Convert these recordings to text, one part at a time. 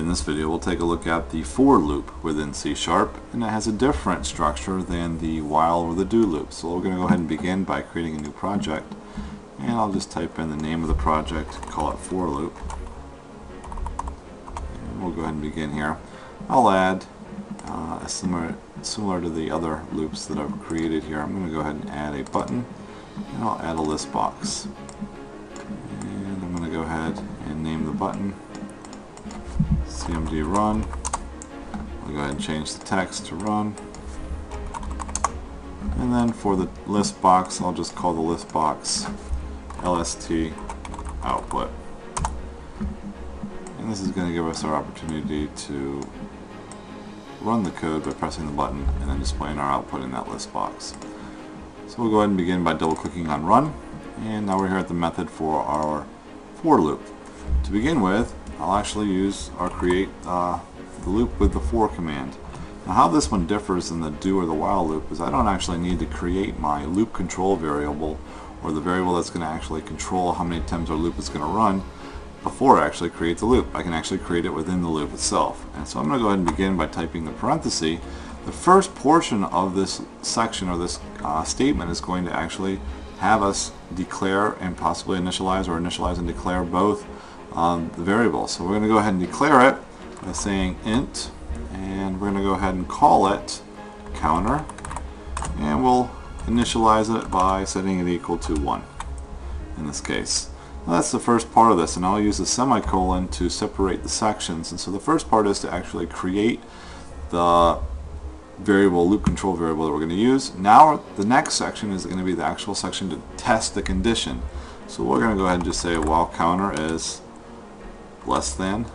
this video we'll take a look at the for loop within C#, and it has a different structure than the while or the do loop. So we're going to go ahead and begin by creating a new project, and I'll just type in the name of the project, call it for loop, and we'll go ahead and begin here. I'll add similar to the other loops that I've created here. I'm going to go ahead and add a button, and I'll add a list box, and I'm going to go ahead and name the button CMD run. I'll go ahead and change the text to run, and then for the list box I'll just call the list box LST output, and this is going to give us our opportunity to run the code by pressing the button and then displaying our output in that list box. So we'll go ahead and begin by double clicking on run, and now we're here at the method for our for loop. To begin with, I'll actually use or create the loop with the for command. Now how this one differs than the do or the while loop is I don't actually need to create my loop control variable, or the variable that's going to actually control how many times our loop is going to run, before I actually create the loop. I can actually create it within the loop itself. And so I'm going to go ahead and begin by typing the parenthesis. The first portion of this section or this statement is going to actually have us declare and possibly initialize, or initialize and declare both the variables. So we're going to go ahead and declare it by saying int, and we're going to go ahead and call it counter, and we'll initialize it by setting it equal to 1 in this case. Now that's the first part of this, and I'll use a semicolon to separate the sections. And so the first part is to actually create the variable, loop control variable that we're going to use. Now the next section is going to be the actual section to test the condition. So we're going to go ahead and just say while counter is less than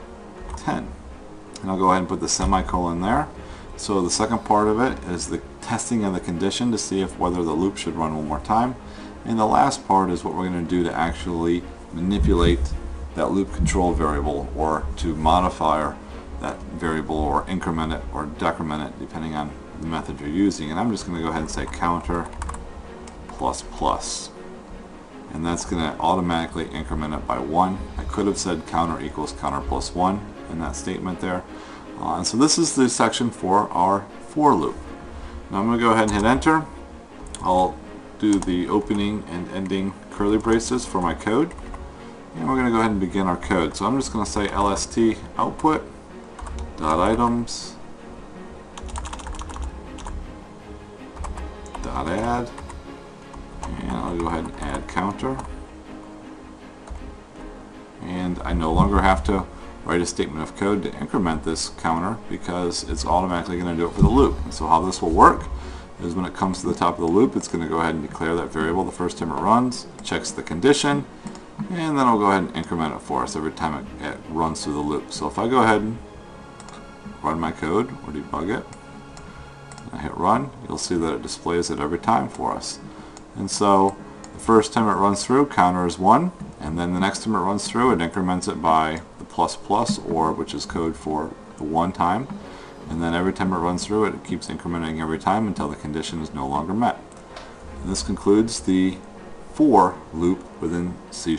10, and I'll go ahead and put the semicolon there. So the second part of it is the testing of the condition to see if whether the loop should run one more time, and the last part is what we're going to do to actually manipulate that loop control variable, or to modify that variable, or increment it or decrement it depending on the method you're using. And I'm just going to go ahead and say counter plus plus, and that's going to automatically increment it by 1. I could have said counter equals counter plus 1 in that statement there. And so this is the section for our for loop. Now I'm going to go ahead and hit enter. I'll do the opening and ending curly braces for my code, and we're going to go ahead and begin our code. So I'm just going to say LST output dot items dot add, and I'll go ahead and add counter, and I no longer have to write a statement of code to increment this counter because it's automatically going to do it for the loop. And so how this will work is when it comes to the top of the loop, it's going to go ahead and declare that variable the first time it runs, checks the condition, and then I'll go ahead and increment it for us every time it runs through the loop. So if I go ahead and run my code or debug it, and I hit run, you'll see that it displays it every time for us. And so the first time it runs through, counter is 1, and then the next time it runs through, it increments it by the plus plus, or which is code for the 1 time, and then every time it runs through it keeps incrementing every time until the condition is no longer met. And this concludes the for loop within C#.